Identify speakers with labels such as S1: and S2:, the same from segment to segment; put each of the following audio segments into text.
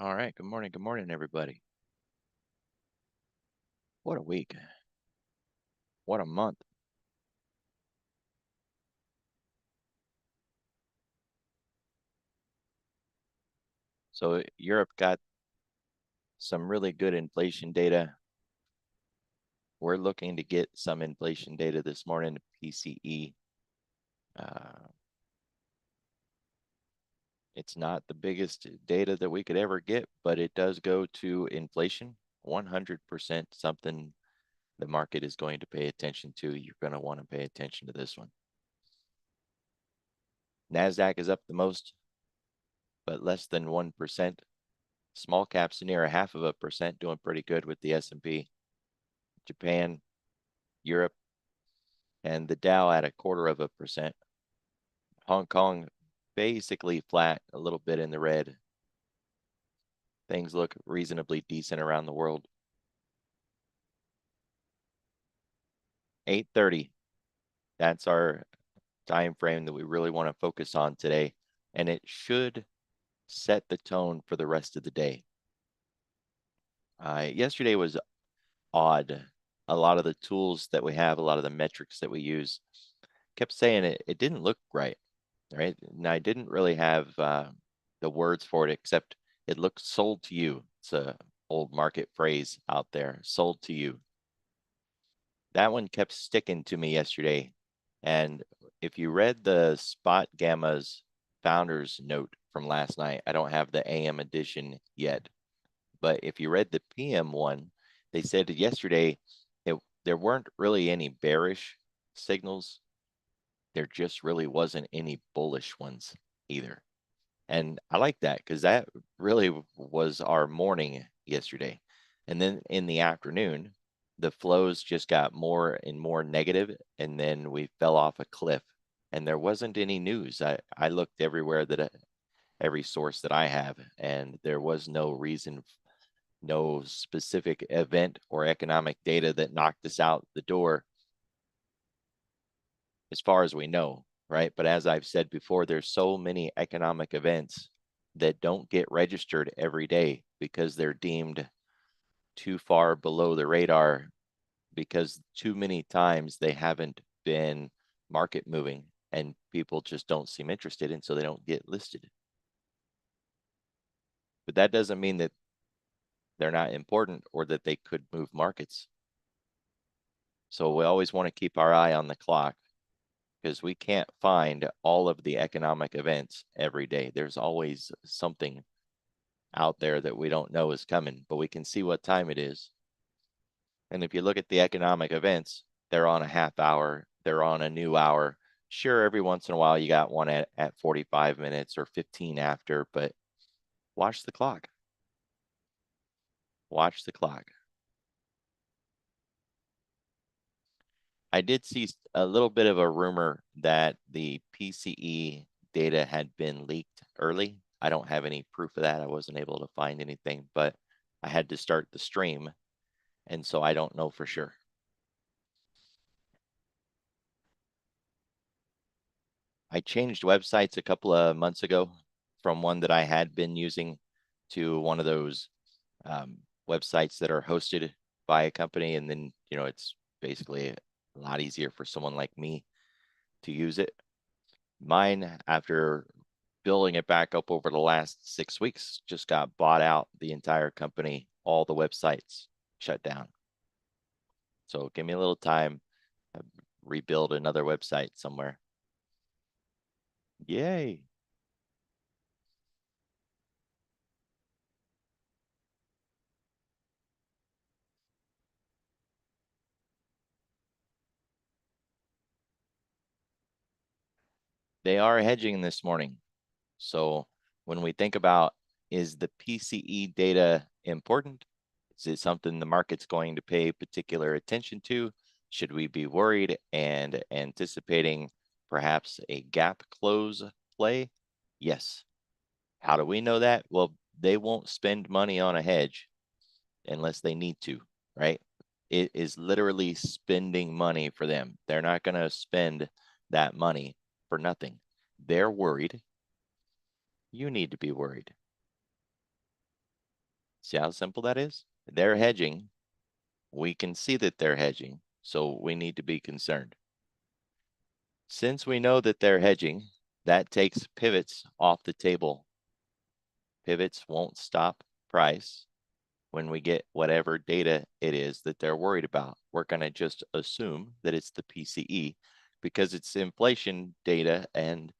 S1: All right. Good morning, everybody. What a week. What a month. So Europe got some really good inflation data. We're looking to get some inflation data this morning, PCE. It's not the biggest data that we could ever get, but it does go to inflation, 100% something the market is going to pay attention to. You're going to want to pay attention to this one. NASDAQ is up the most, but less than 1%. Small caps near 0.5%, doing pretty good with the S&P. Japan, Europe, and the Dow at 0.25%. Hong Kong basically flat, a little bit in the red. Things look reasonably decent around the world. 8:30. That's our time frame that we really want to focus on today, and it should set the tone for the rest of the day. Yesterday was odd. A lot of the tools that we have, a lot of the metrics that we use, kept saying it didn't look right. Right? And I didn't really have the words for it, except it looked sold to you. It's a old market phrase out there, sold to you. That one kept sticking to me yesterday. And if you read the Spot Gamma's founder's note from last night, I don't have the AM edition yet, but if you read the PM one, they said yesterday there weren't really any bearish signals. There just really wasn't any bullish ones either. And I like that because that really was our morning yesterday. And then in the afternoon, the flows just got more and more negative, and then we fell off a cliff. And there wasn't any news. I looked everywhere that every source that I have, and there was no reason, no specific event or economic data that knocked us out the door as far as we know, right? But as I've said before, there's so many economic events that don't get registered every day because they're deemed too far below the radar, because too many times they haven't been market moving and people just don't seem interested, and so they don't get listed. But that doesn't mean that they're not important or that they could move markets. So we always want to keep our eye on the clock, because we can't find all of the economic events every day. There's always something out there that we don't know is coming, but we can see what time it is. And if you look at the economic events, they're on a half hour, they're on a new hour. Sure, every once in a while you got one at 45 minutes or 15 after, but watch the clock. Watch the clock. I did see a little bit of a rumor that the PCE data had been leaked early. I don't have any proof of that. I wasn't able to find anything, but I had to start the stream, and so I don't know for sure. I changed websites a couple of months ago from one that I had been using to one of those websites that are hosted by a company, and then it's basically a lot easier for someone like me to use it. Mine, after building it back up over the last 6 weeks, just got bought out. The entire company, all the websites shut down. So give me a little time, rebuild another website somewhere. Yay. They are hedging this morning. So when we think about, is the PCE data important? Is it something the market's going to pay particular attention to? Should we be worried and anticipating perhaps a gap close play? Yes. How do we know that? Well, they won't spend money on a hedge unless they need to, right? It is literally spending money for them. They're not going to spend that money for nothing. They're worried. You need to be worried. See how simple that is? They're hedging. We can see that they're hedging, so we need to be concerned. Since we know that they're hedging, that takes pivots off the table. Pivots won't stop price when we get whatever data it is that they're worried about. We're going to just assume that it's the PCE because it's inflation data, and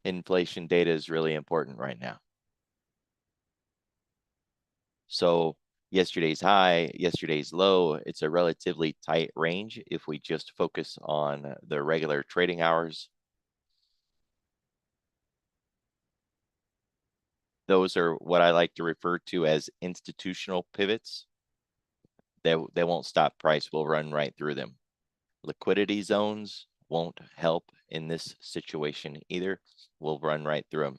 S1: inflation data is really important right now. So yesterday's high, yesterday's low, it's a relatively tight range if we just focus on the regular trading hours. Those are what I like to refer to as institutional pivots. They won't stop price. We'll run right through them. Liquidity zones won't help in this situation either. We'll run right through them.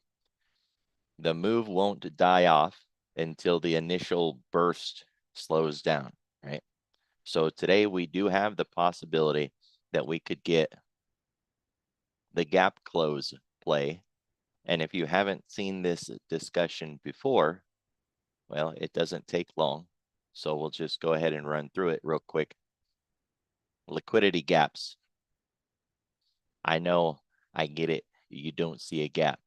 S1: The move won't die off until the initial burst slows down, right? So today we do have the possibility that we could get the gap close play. And if you haven't seen this discussion before, well, it doesn't take long. So we'll just go ahead and run through it real quick. Liquidity gaps. I know, I get it. You don't see a gap.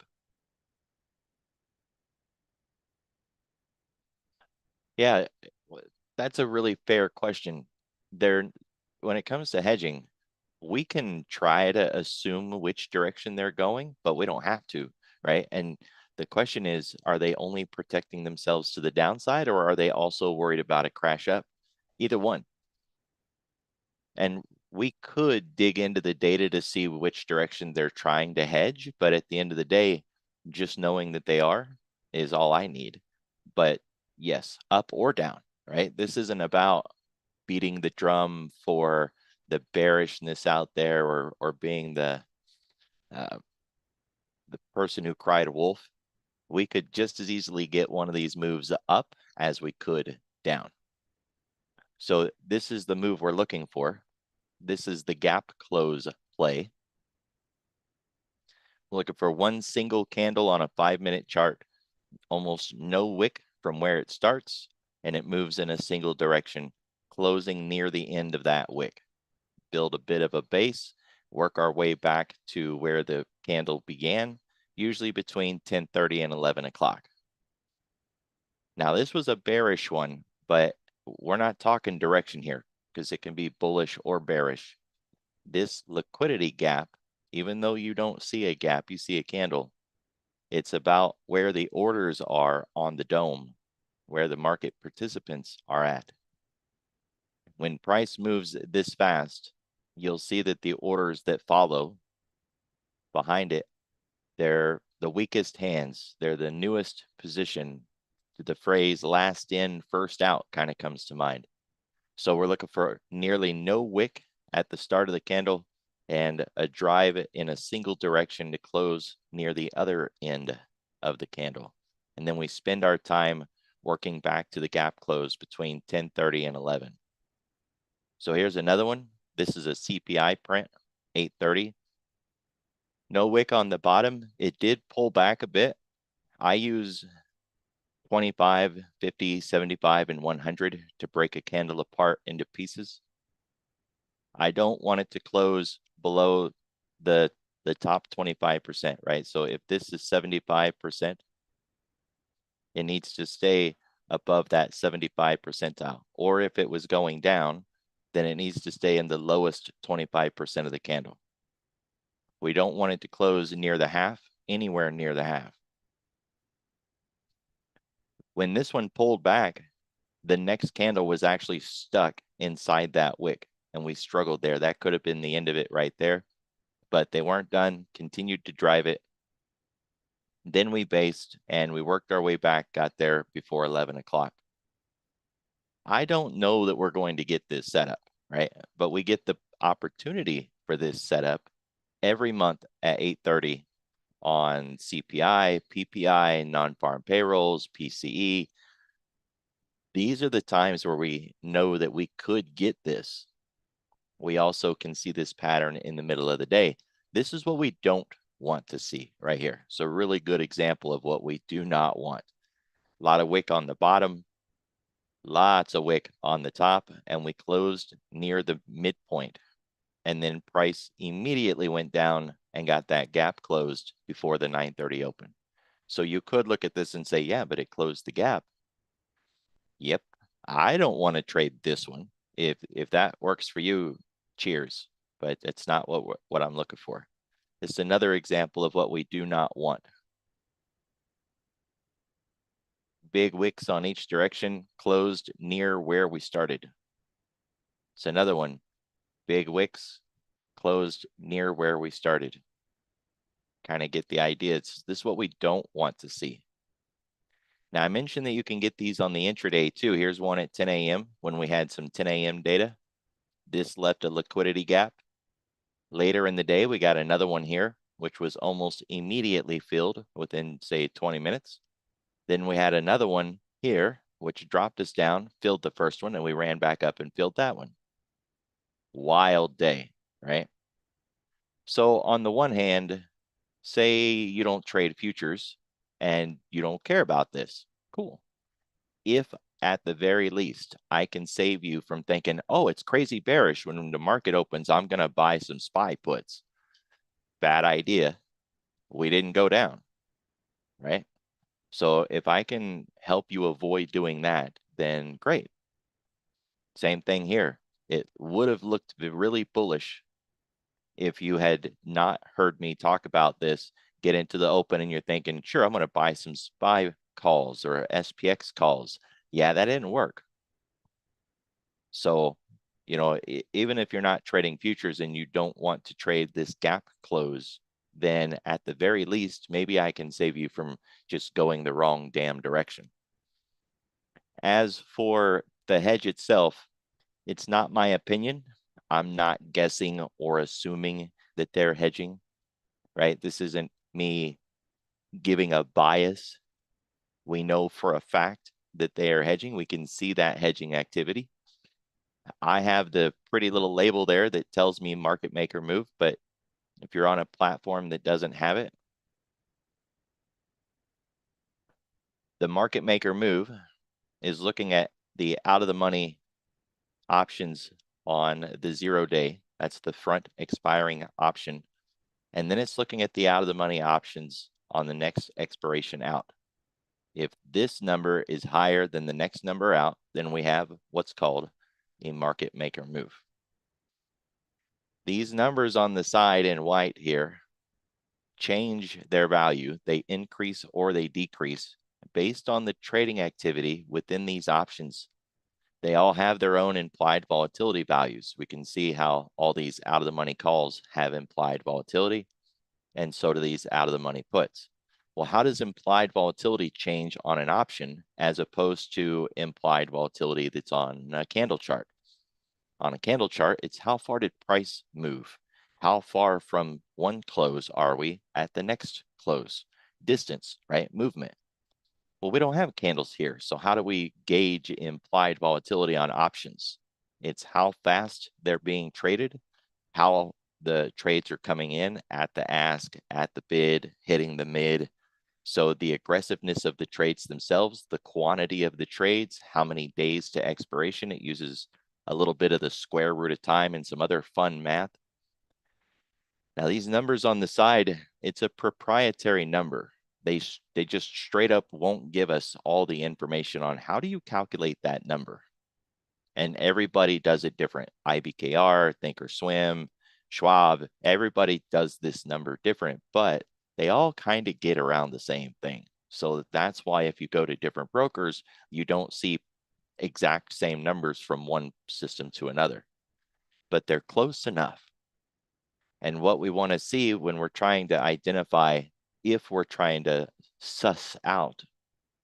S1: Yeah, that's a really fair question. When it comes to hedging, we can try to assume which direction they're going, but we don't have to, right? And the question is, are they only protecting themselves to the downside, or are they also worried about a crash up? Either one. And we could dig into the data to see which direction they're trying to hedge, but at the end of the day, just knowing that they are is all I need. But yes, up or down, right? This isn't about beating the drum for the bearishness out there, or being the person who cried wolf. We could just as easily get one of these moves up as we could down. So this is the move we're looking for. This is the gap close play. We're looking for one single candle on a 5-minute chart, almost no wick from where it starts, and it moves in a single direction, closing near the end of that wick. Build a bit of a base, work our way back to where the candle began, usually between 10:30 and 11 o'clock. Now, this was a bearish one, but we're not talking direction here because it can be bullish or bearish. This liquidity gap, even though you don't see a gap, you see a candle, it's about where the orders are on the dome, where the market participants are at. When price moves this fast, you'll see that the orders that follow behind it, they're the weakest hands. They're the newest position. The phrase last in, first out kind of comes to mind. So we're looking for nearly no wick at the start of the candle and a drive in a single direction to close near the other end of the candle. And then we spend our time working back to the gap close between 10:30 and 11. So here's another one. This is a CPI print, 8:30. No wick on the bottom. It did pull back a bit. I use 25, 50, 75, and 100 to break a candle apart into pieces. I don't want it to close below the top 25%, right? So if this is 75%, it needs to stay above that 75 percentile. Or if it was going down, then it needs to stay in the lowest 25% of the candle. We don't want it to close near the half, anywhere near the half. When this one pulled back, the next candle was actually stuck inside that wick, and we struggled there. That could have been the end of it right there, but they weren't done, continued to drive it. Then we based and we worked our way back, got there before 11 o'clock. I don't know that we're going to get this setup, right? But we get the opportunity for this setup every month at 8:30 on CPI, PPI, non-farm payrolls, PCE. These are the times where we know that we could get this. We also can see this pattern in the middle of the day. This is what we don't want to see right here. So really good example of what we do not want. A lot of wick on the bottom, lots of wick on the top, and we closed near the midpoint. And then price immediately went down and got that gap closed before the 9:30 open. So you could look at this and say, yeah, but it closed the gap. Yep. I don't want to trade this one. If that works for you, cheers. But it's not what I'm looking for. It's another example of what we do not want. Big wicks on each direction, closed near where we started. It's another one. Big wicks, closed near where we started. Kind of get the idea. This is what we don't want to see. Now, I mentioned that you can get these on the intraday too. Here's one at 10 a.m. when we had some 10 a.m. data. This left a liquidity gap. Later in the day, we got another one here, which was almost immediately filled within, say, 20 minutes. Then we had another one here, which dropped us down, filled the first one, and we ran back up and filled that one. Wild day, right? So on the one hand, say you don't trade futures and you don't care about this. Cool. If at the very least, I can save you from thinking, oh, it's crazy bearish when the market opens, I'm going to buy some SPY puts. Bad idea. We didn't go down, right? So if I can help you avoid doing that, then great. Same thing here. It would have looked really bullish if you had not heard me talk about this, get into the open and you're thinking, sure, I'm going to buy some SPY calls or SPX calls. Yeah, that didn't work. So, you know, even if you're not trading futures and you don't want to trade this gap close, then at the very least, maybe I can save you from just going the wrong damn direction. As for the hedge itself, it's not my opinion. I'm not guessing or assuming that they're hedging, right? This isn't me giving a bias. We know for a fact that they are hedging. We can see that hedging activity. I have the pretty little label there that tells me market maker move, but if you're on a platform that doesn't have it, the market maker move is looking at the out of the money options on the 0 day. That's the front expiring option. And then it's looking at the out of the money options on the next expiration out. If this number is higher than the next number out, then we have what's called a market maker move. These numbers on the side in white here change their value. They increase or they decrease based on the trading activity within these options. They all have their own implied volatility values. We can see how all these out of the money calls have implied volatility, and so do these out of the money puts. Well, how does implied volatility change on an option as opposed to implied volatility that's on a candle chart? On a candle chart, it's how far did price move? How far from one close are we at the next close? Distance, right? Movement. Well, we don't have candles here. So how do we gauge implied volatility on options? It's how fast they're being traded, how the trades are coming in at the ask, at the bid, hitting the mid. So the aggressiveness of the trades themselves, the quantity of the trades, how many days to expiration. It uses a little bit of the square root of time and some other fun math. Now these numbers on the side, it's a proprietary number. They just straight up won't give us all the information on how do you calculate that number. And everybody does it different. IBKR, Thinkorswim, Schwab, everybody does this number different, but they all kind of get around the same thing. So that's why if you go to different brokers, you don't see exact same numbers from one system to another, but they're close enough. And what we want to see when we're trying to identify, if we're trying to suss out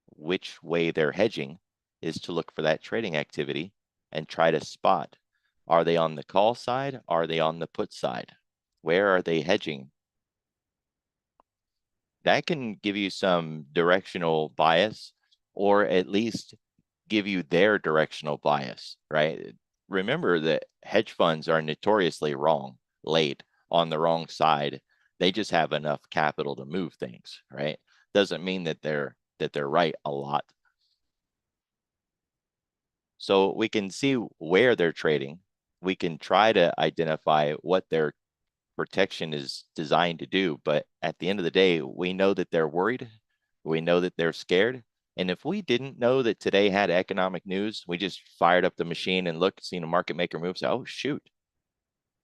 S1: which way they're hedging, is to look for that trading activity and try to spot, are they on the call side? Are they on the put side? Where are they hedging? That can give you some directional bias, or at least give you their directional bias, right? Remember that hedge funds are notoriously wrong, late, on the wrong side. They just have enough capital to move things, right? Doesn't mean that they're right a lot So we can see where they're trading. We can try to identify what their protection is designed to do. But at the end of the day, we know that they're worried. We know that they're scared. And if we didn't know that today had economic news, we just fired up the machine and looked, seen a market maker move, say, oh, shoot,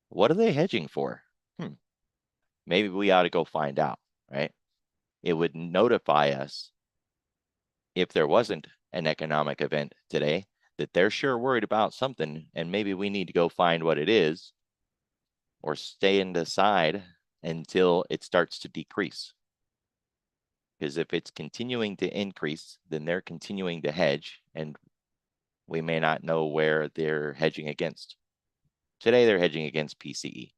S1: what are they hedging for? Maybe we ought to go find out, right? It would notify us if there wasn't an economic event today that they're sure worried about something, and maybe we need to go find what it is or stay in the side until it starts to decrease. Because if it's continuing to increase, then they're continuing to hedge, and we may not know where they're hedging against. Today, they're hedging against PCE.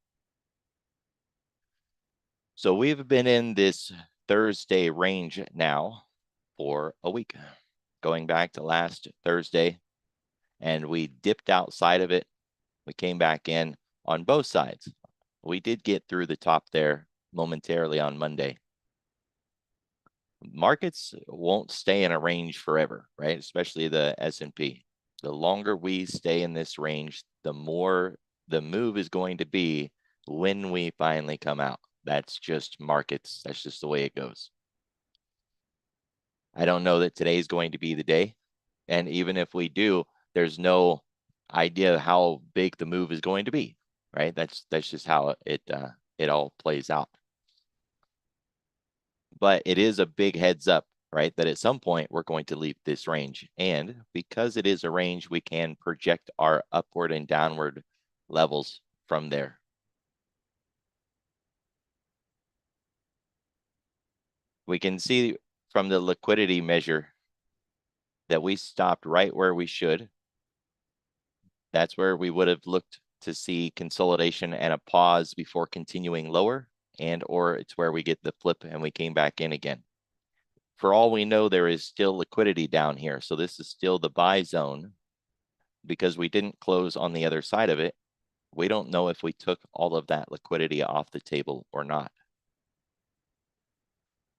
S1: So we've been in this Thursday range now for a week, going back to last Thursday, and we dipped outside of it. We came back in on both sides. We did get through the top there momentarily on Monday. Markets won't stay in a range forever, right? Especially the S&P. The longer we stay in this range, the more the move is going to be when we finally come out. That's just markets. That's just the way it goes. I don't know that today's going to be the day. And even if we do, there's no idea how big the move is going to be, right? That's just how it all plays out. But it is a big heads up, right? That at some point we're going to leave this range. And because it is a range, we can project our upward and downward levels from there. We can see from the liquidity measure that we stopped right where we should. That's where we would have looked to see consolidation and a pause before continuing lower, and or it's where we get the flip and we came back in again. For all we know, there is still liquidity down here. So this is still the buy zone because we didn't close on the other side of it. We don't know if we took all of that liquidity off the table or not.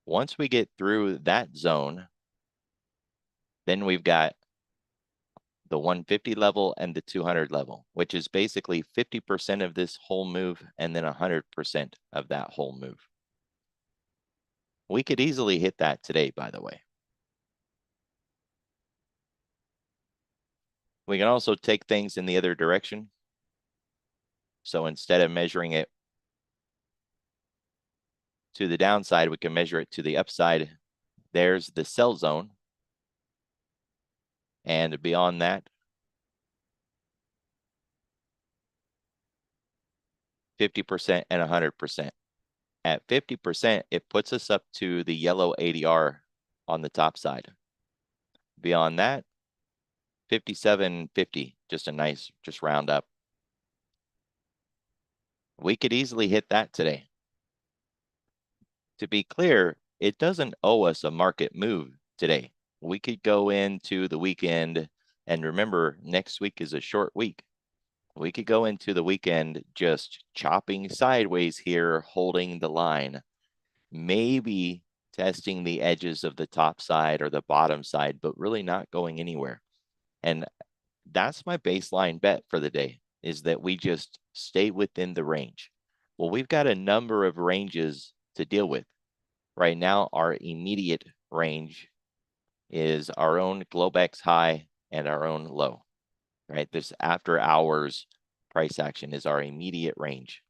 S1: Once we get through that zone, then we've got the 150 level and the 200 level, which is basically 50% of this whole move and then 100% of that whole move. We could easily hit that today, by the way. We can also take things in the other direction. So instead of measuring it to the downside, we can measure it to the upside. There's the sell zone. And beyond that, 50% and 100%. At 50%, it puts us up to the yellow ADR on the top side. Beyond that, 57.50, just a nice, just round up. We could easily hit that today. To be clear, it doesn't owe us a market move today. We could go into the weekend, and remember, next week is a short week. We could go into the weekend just chopping sideways here, holding the line, maybe testing the edges of the top side or the bottom side, but really not going anywhere. And that's my baseline bet for the day, is that we just stay within the range. Well, we've got a number of ranges to deal with. Right now, our immediate range is our own Globex high and our own low, right? This after hours price action is our immediate range.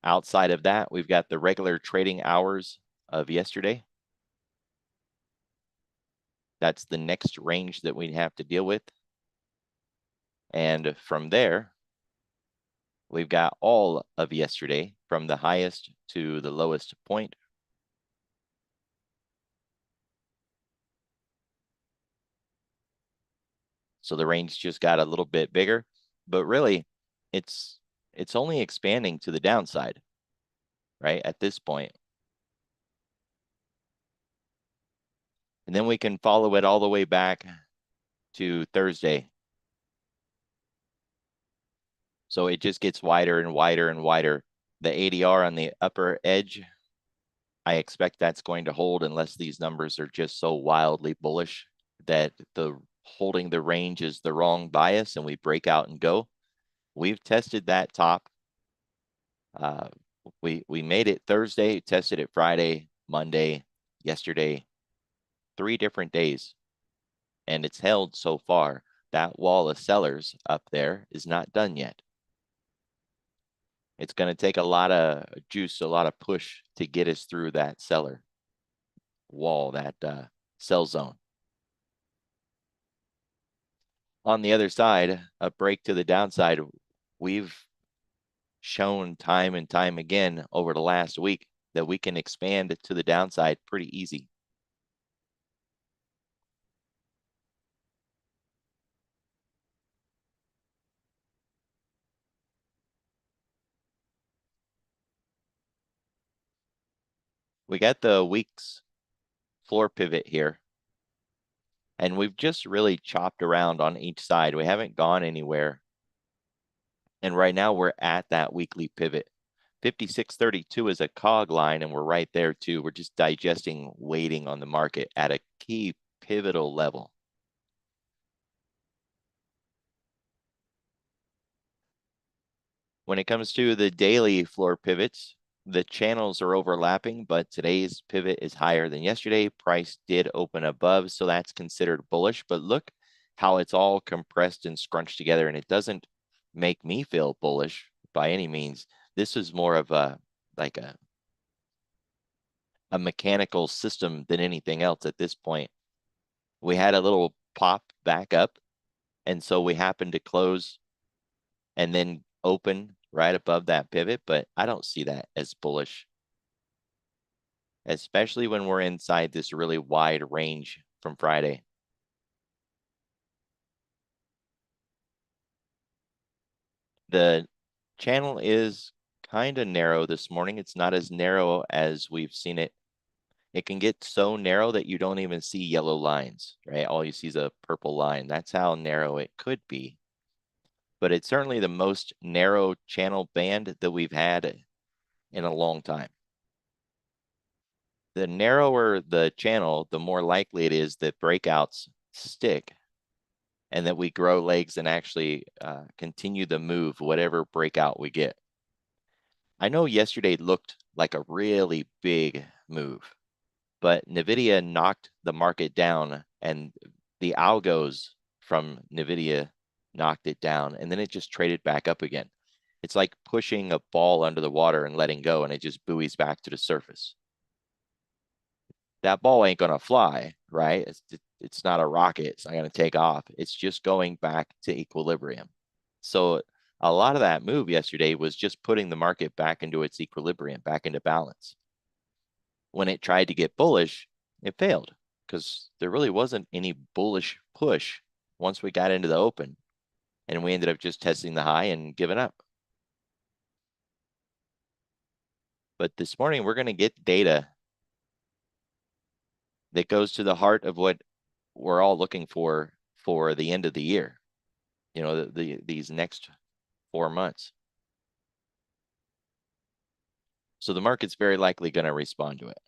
S1: Outside of that, we've got the regular trading hours of yesterday. That's the next range that we have to deal with. And from there, we've got all of yesterday from the highest to the lowest point. So the range just got a little bit bigger, but really it's only expanding to the downside, right? At this point. And then we can follow it all the way back to Thursday. So it just gets wider and wider and wider. The ADR on the upper edge, I expect that's going to hold unless these numbers are just so wildly bullish that the holding the range is the wrong bias and we break out and go. We've tested that top. We made it Thursday, tested it Friday, Monday, yesterday, 3 different days, and it's held so far. That wall of sellers up there is not done yet. It's going to take a lot of juice, a lot of push to get us through that seller wall, that sell zone. On the other side, a break to the downside. We've shown time and time again over the last week that we can expand to the downside pretty easy. We got the week's floor pivot here, and we've just really chopped around on each side. We haven't gone anywhere. And right now we're at that weekly pivot. 56.32 is a cog line, and we're right there too. We're just digesting, waiting on the market at a key pivotal level. When it comes to the daily floor pivots, the channels are overlapping, but today's pivot is higher than yesterday. Price did open above, so that's considered bullish. But look how it's all compressed and scrunched together, and it doesn't make me feel bullish by any means. This is more of a like a mechanical system than anything else at this point. We had a little pop back up, and so we happened to close and then open right above that pivot, but I don't see that as bullish, especially when we're inside this really wide range from Friday. The channel is kind of narrow this morning. It's not as narrow as we've seen it. It can get so narrow that you don't even see yellow lines, right? All you see is a purple line. That's how narrow it could be. But it's certainly the most narrow channel band that we've had in a long time. The narrower the channel, the more likely it is that breakouts stick and that we grow legs and actually continue the move, whatever breakout we get. I know yesterday looked like a really big move, but NVIDIA knocked the market down and the algos from NVIDIA knocked it down, and then it just traded back up again. It's like pushing a ball under the water and letting go, and it just buoys back to the surface. That ball ain't going to fly, right? It's not a rocket. It's not going to take off. It's just going back to equilibrium. So a lot of that move yesterday was just putting the market back into its equilibrium, back into balance. When it tried to get bullish, it failed because there really wasn't any bullish push once we got into the open, and we ended up just testing the high and giving up. But this morning, we're going to get data that goes to the heart of what we're all looking for the end of the year, you know, these next 4 months. So the market's very likely going to respond to it.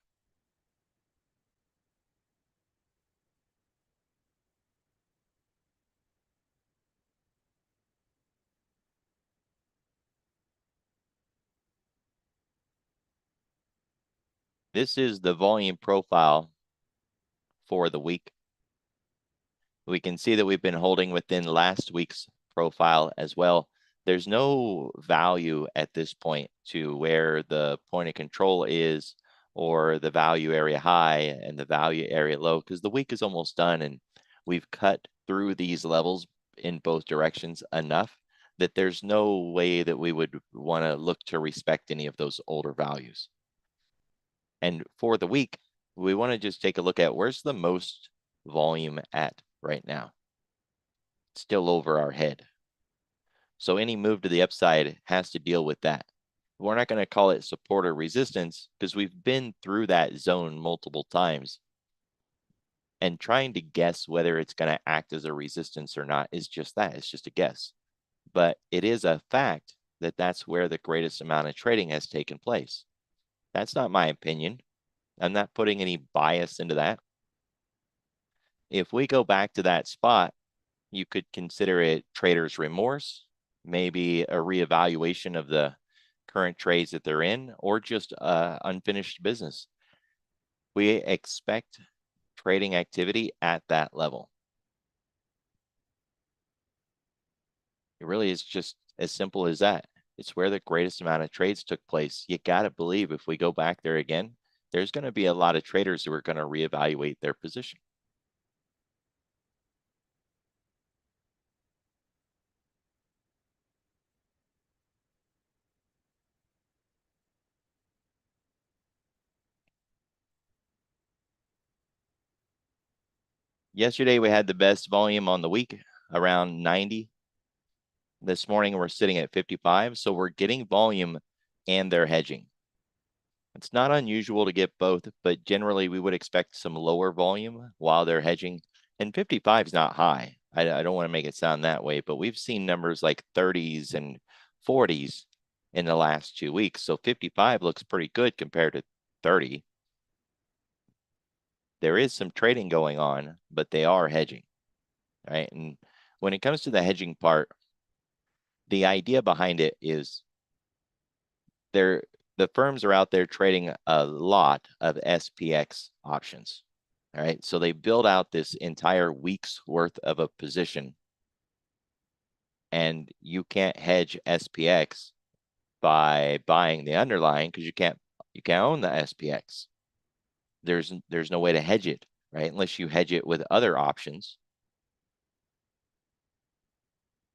S1: This is the volume profile for the week. We can see that we've been holding within last week's profile as well. There's no value at this point to where the point of control is or the value area high and the value area low, because the week is almost done and we've cut through these levels in both directions enough that there's no way that we would want to look to respect any of those older values. And for the week, we want to just take a look at where's the most volume at right now. Still over our head. So any move to the upside has to deal with that. We're not going to call it support or resistance because we've been through that zone multiple times. And trying to guess whether it's going to act as a resistance or not is just that. It's just a guess. But it is a fact that that's where the greatest amount of trading has taken place. That's not my opinion. I'm not putting any bias into that. If we go back to that spot, you could consider it trader's remorse, maybe a reevaluation of the current trades that they're in, or just unfinished business. We expect trading activity at that level. It really is just as simple as that. It's where the greatest amount of trades took place. You got to believe if we go back there again, there's going to be a lot of traders who are going to reevaluate their position. Yesterday, we had the best volume on the week, around 90. This morning, we're sitting at 55. So we're getting volume and they're hedging. It's not unusual to get both, but generally we would expect some lower volume while they're hedging. And 55 is not high. I don't want to make it sound that way, but we've seen numbers like 30s and 40s in the last 2 weeks. So 55 looks pretty good compared to 30. There is some trading going on, but they are hedging, right? And when it comes to the hedging part, the idea behind it is the firms are out there trading a lot of SPX options. All right. So they build out this entire week's worth of a position. And you can't hedge SPX by buying the underlying because you can't own the SPX. There's no way to hedge it, right? Unless you hedge it with other options.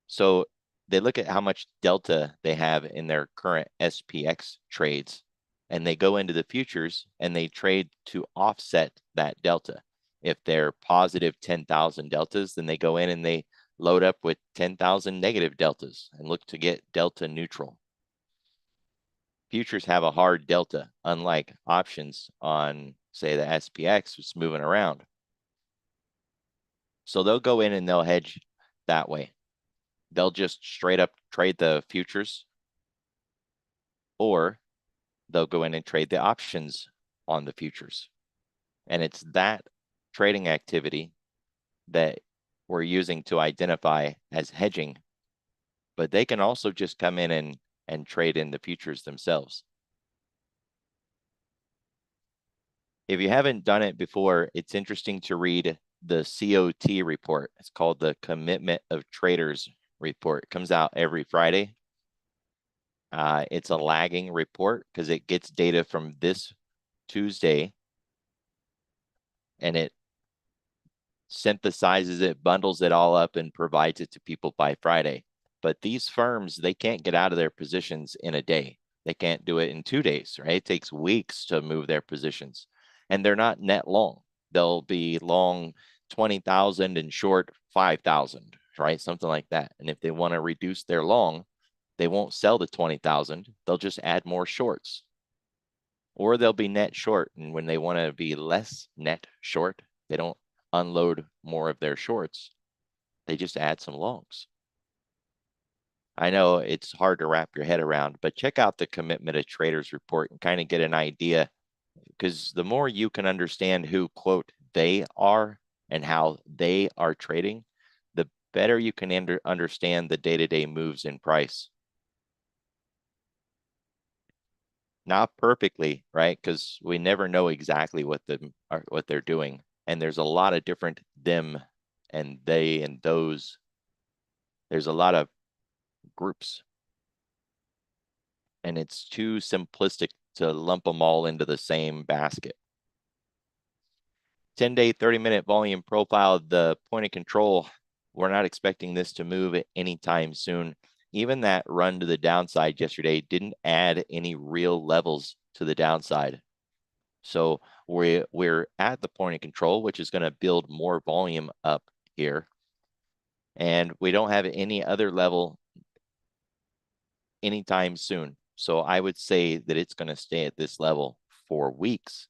S1: So they look at how much delta they have in their current SPX trades, and they go into the futures and they trade to offset that delta. If they're positive 10,000 deltas, then they go in and they load up with 10,000 negative deltas and look to get delta neutral. Futures have a hard delta, unlike options on, say, the SPX, which is moving around. So they'll go in and they'll hedge that way. They'll just straight up trade the futures, or they'll go in and trade the options on the futures. And it's that trading activity that we're using to identify as hedging, but they can also just come in and trade in the futures themselves. If you haven't done it before, it's interesting to read the COT report. It's called the Commitment of Traders report. It comes out every Friday. It's a lagging report because it gets data from this Tuesday and it synthesizes it, bundles it all up, and provides it to people by Friday. But these firms, they can't get out of their positions in a day. They can't do it in 2 days, right? It takes weeks to move their positions. And they're not net long. They'll be long 20,000 and short 5,000, right? Something like that. And if they want to reduce their long, they won't sell the 20,000. They'll just add more shorts. Or they'll be net short. And when they want to be less net short, they don't unload more of their shorts. They just add some longs. I know it's hard to wrap your head around, but check out the Commitment of Traders report and kind of get an idea, because the more you can understand who, quote, they are and how they are trading, the better you can understand the day-to-day moves in price. Not perfectly, right? Because we never know exactly what they're doing. And there's a lot of different them and they and those. There's a lot of groups. And it's too simplistic to lump them all into the same basket. 10-day, 30-minute volume profile, the point of control, we're not expecting this to move anytime soon. Even that run to the downside yesterday didn't add any real levels to the downside. So we're at the point of control, which is going to build more volume up here. And we don't have any other level anytime soon. So I would say that it's going to stay at this level for weeks,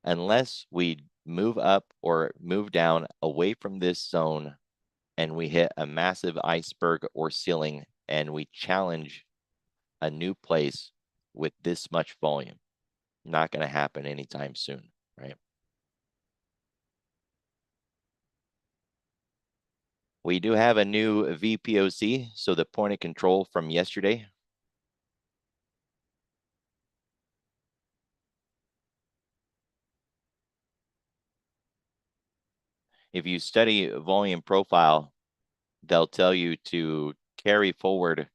S1: unless we move up or move down away from this zone and we hit a massive iceberg or ceiling and we challenge a new place with this much volume. Not going to happen anytime soon, right? We do have a new VPOC, so the point of control from yesterday. If you study volume profile, they'll tell you to carry forward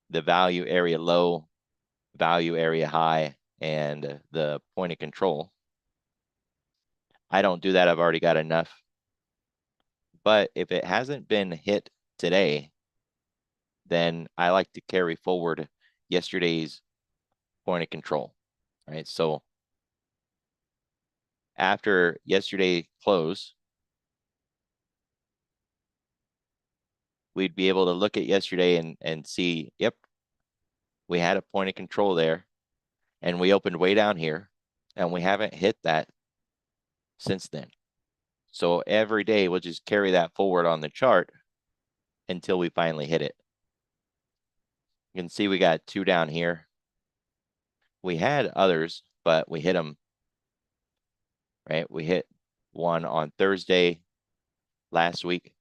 S1: the value area low, value area high, and the point of control. I don't do that. I've already got enough. But if it hasn't been hit today, then I like to carry forward yesterday's point of control, right? So after yesterday close, we'd be able to look at yesterday and see, yep, we had a point of control there and we opened way down here and we haven't hit that since then. So every day we'll just carry that forward on the chart until we finally hit it. You can see we got 2 down here. We had others, but we hit them, right? We hit one on Thursday last week.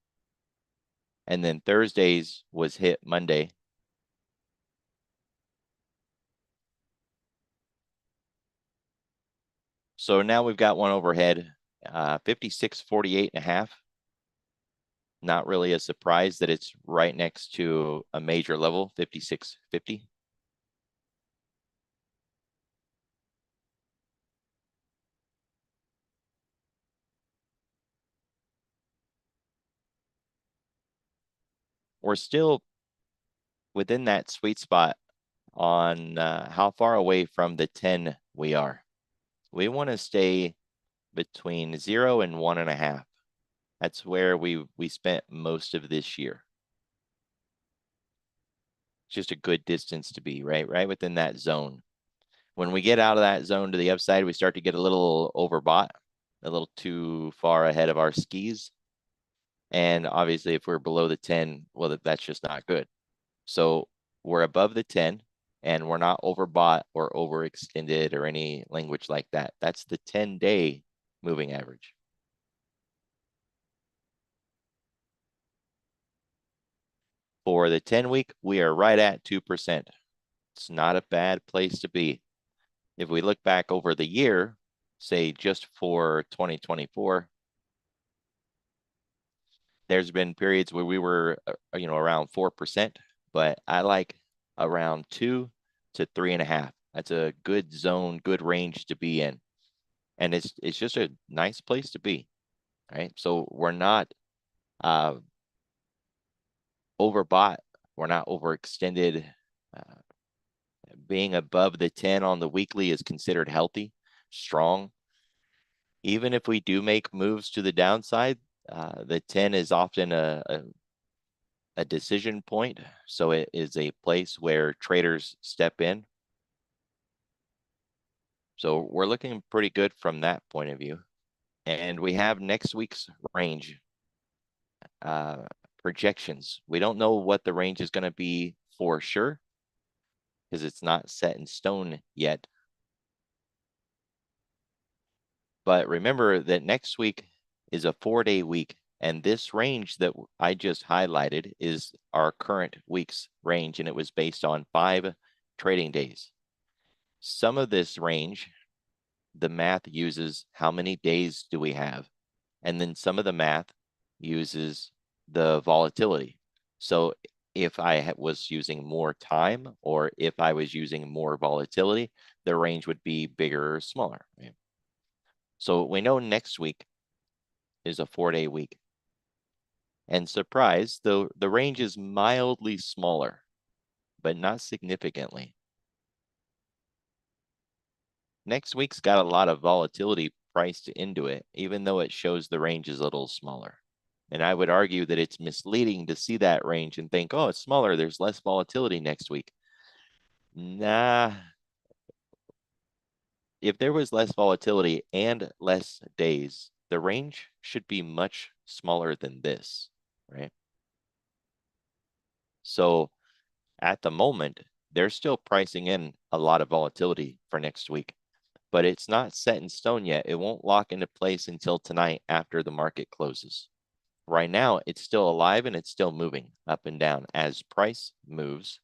S1: And then Thursday's was hit Monday. So now we've got one overhead, 56.48.5. Not really a surprise that it's right next to a major level, 56.50. We're still within that sweet spot on how far away from the 10 we are. We want to stay between 0 and 1.5. That's where we spent most of this year. It's just a good distance to be, right? Right within that zone. When we get out of that zone to the upside, we start to get a little overbought, a little too far ahead of our skis. And obviously, if we're below the 10, well, that's just not good. So we're above the 10 and we're not overbought or overextended or any language like that. That's the 10-day moving average. For the 10-week, we are right at 2%. It's not a bad place to be. If we look back over the year, say just for 2024, there's been periods where we were, around 4%, but I like around 2 to 3.5. That's a good zone, good range to be in. And it's just a nice place to be, right? So we're not overbought. We're not overextended. Being above the 10 on the weekly is considered healthy, strong. Even if we do make moves to the downside, the 10 is often a decision point. So it is a place where traders step in. So we're looking pretty good from that point of view. And we have next week's range projections. We don't know what the range is going to be for sure because it's not set in stone yet. But remember that next week is a 4-day week. And this range that I just highlighted is our current week's range, and it was based on 5 trading days. Some of this range, the math uses how many days do we have? And then some of the math uses the volatility. So if I was using more time or if I was using more volatility, the range would be bigger or smaller. Right? So we know next week is a 4-day week. And surprise, the range is mildly smaller, but not significantly. Next week's got a lot of volatility priced into it, even though it shows the range is a little smaller. And I would argue that it's misleading to see that range and think, oh, it's smaller, there's less volatility next week. Nah. If there was less volatility and less days, the range should be much smaller than this, right? So at the moment, they're still pricing in a lot of volatility for next week, but it's not set in stone yet. It won't lock into place until tonight after the market closes. Right now, it's still alive and it's still moving up and down. As price moves,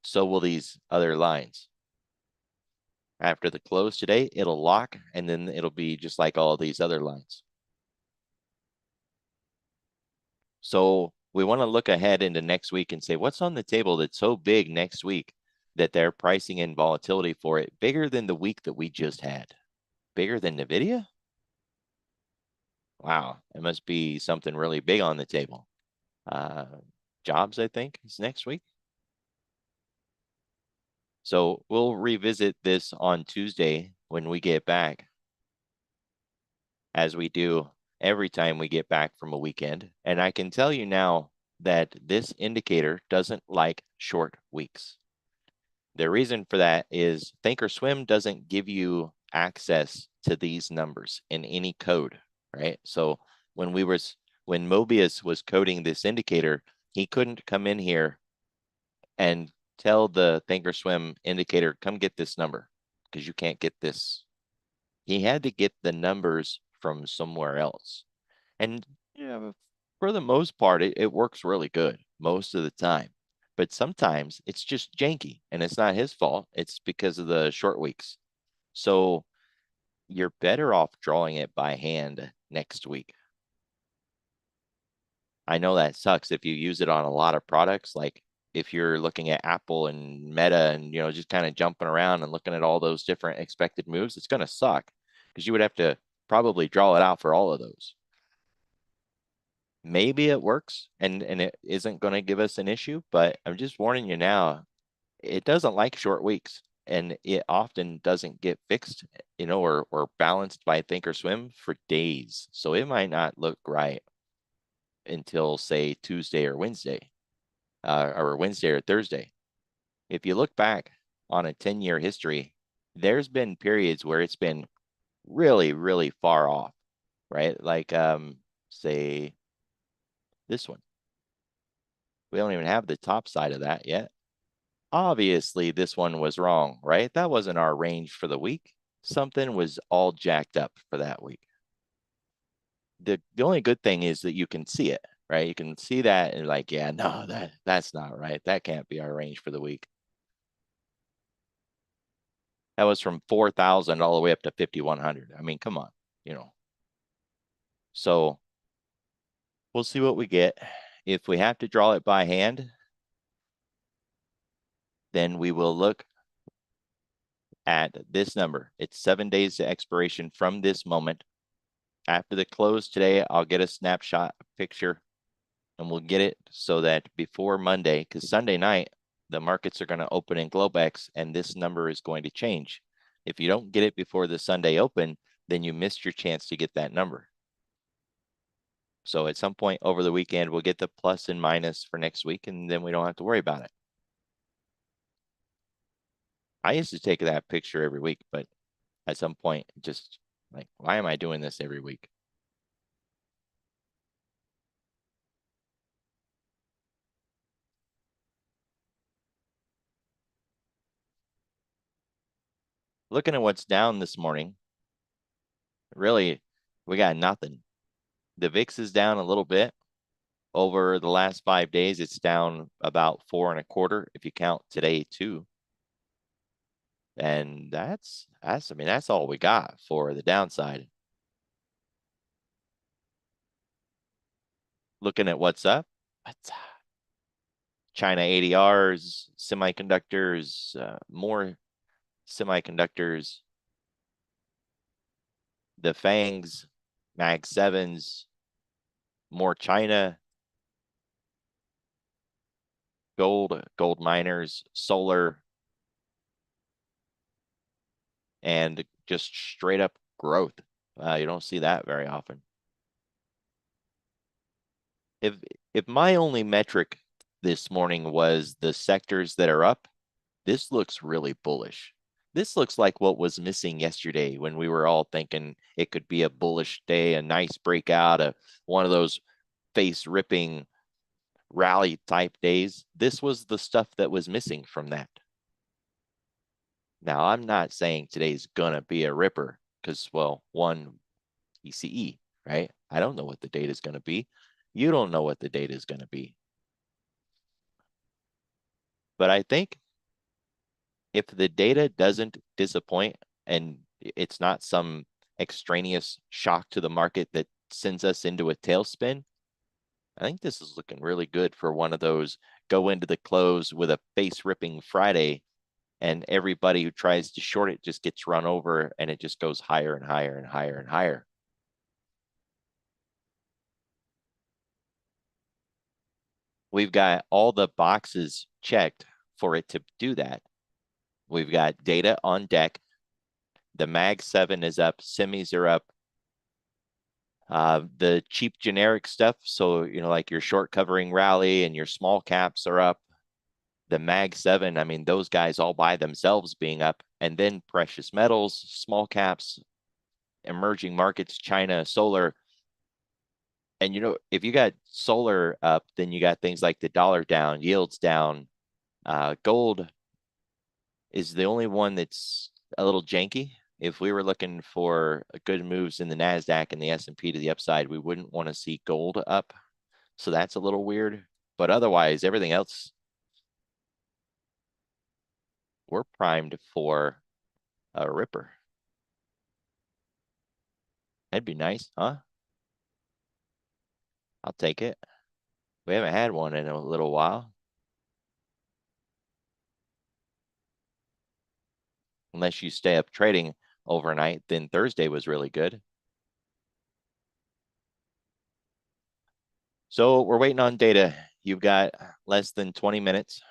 S1: so will these other lines. After the close today, it'll lock, and then it'll be just like all these other lines. So we want to look ahead into next week and say, what's on the table that's so big next week that they're pricing in volatility for it bigger than the week that we just had? Bigger than NVIDIA? Wow, it must be something really big on the table. Jobs, I think, is next week. So we'll revisit this on Tuesday when we get back, as we do every time we get back from a weekend. And I can tell you now that this indicator doesn't like short weeks. The reason for that is Thinkorswim doesn't give you access to these numbers in any code, right? So when Mobius was coding this indicator, he couldn't come in here and tell the Thinkorswim indicator, come get this number, because you can't get this. He had to get the numbers from somewhere else. And yeah, for the most part, it works really good most of the time. But sometimes it's just janky, and it's not his fault. It's because of the short weeks. So you're better off drawing it by hand next week. I know that sucks if you use it on a lot of products, like if you're looking at Apple and Meta and, just kind of jumping around and looking at all those different expected moves, it's going to suck because you would have to probably draw it out for all of those. Maybe it works and it isn't going to give us an issue, but I'm just warning you now, it doesn't like short weeks, and it often doesn't get fixed, or balanced by Thinkorswim for days. So it might not look right until, say, Tuesday or Wednesday, or Wednesday or Thursday. If you look back on a 10-year history, there's been periods where it's been really, really far off, right? Like, say, this one. We don't even have the top side of that yet. Obviously, this one was wrong, right? That wasn't our range for the week. Something was all jacked up for that week. The only good thing is that you can see it, right? You can see that and like, yeah, no, that's not right. That can't be our range for the week. That was from 4,000 all the way up to 5,100. I mean, come on, So we'll see what we get. If we have to draw it by hand, then we will look at this number. It's 7 days to expiration from this moment. After the close today, I'll get a snapshot picture and we'll get it so that before Monday, because Sunday night, the markets are going to open in Globex and this number is going to change. If you don't get it before the Sunday open, then you missed your chance to get that number. So at some point over the weekend, we'll get the plus and minus for next week, and then we don't have to worry about it. I used to take that picture every week, but at some point, just like, why am I doing this every week? Looking at what's down this morning, really, we got nothing. The VIX is down a little bit. Over the last 5 days, it's down about 4.25 if you count today too. And that's all we got for the downside. Looking at what's up, China ADRs, semiconductors, more semiconductors, the FANGs, Mag 7s, more China, gold miners, solar, and just straight up growth. You don't see that very often. If my only metric this morning was the sectors that are up, this looks really bullish. This looks like what was missing yesterday when we were all thinking it could be a bullish day, a nice breakout, one of those face-ripping rally type days. This was the stuff that was missing from that. Now, I'm not saying today's gonna be a ripper because, well, one, PCE, right? I don't know what the data is gonna be. You don't know what the data is going to be. But I think if the data doesn't disappoint and it's not some extraneous shock to the market that sends us into a tailspin, I think this is looking really good for one of those go into the close with a face ripping Friday, and everybody who tries to short it just gets run over and it just goes higher and higher and higher and higher. We've got all the boxes checked for it to do that. We've got data on deck. The Mag 7 is up, semis are up. The cheap generic stuff, so like your short covering rally and your small caps are up. The Mag 7, I mean, those guys all by themselves being up, and then precious metals, small caps, emerging markets, China, solar. And if you got solar up, then you got things like the dollar down, yields down. Gold is the only one that's a little janky. If we were looking for good moves in the NASDAQ and the S&P to the upside, we wouldn't want to see gold up. So that's a little weird. But otherwise, everything else, we're primed for a ripper. That'd be nice, huh? I'll take it. We haven't had one in a little while. Unless you stay up trading overnight, then Thursday was really good. So we're waiting on data. You've got less than 20 minutes.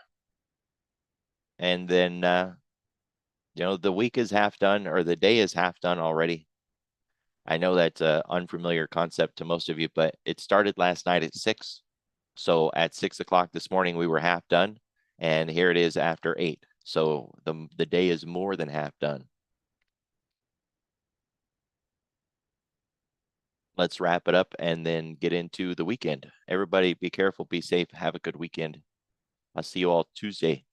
S1: And then, the week is half done, or the day is half done already. I know that's an unfamiliar concept to most of you, but it started last night at 6. So at 6 o'clock this morning, we were half done. And here it is after 8. So the day is more than half done. Let's wrap it up and then get into the weekend. Everybody be careful, be safe, have a good weekend. I'll see you all Tuesday.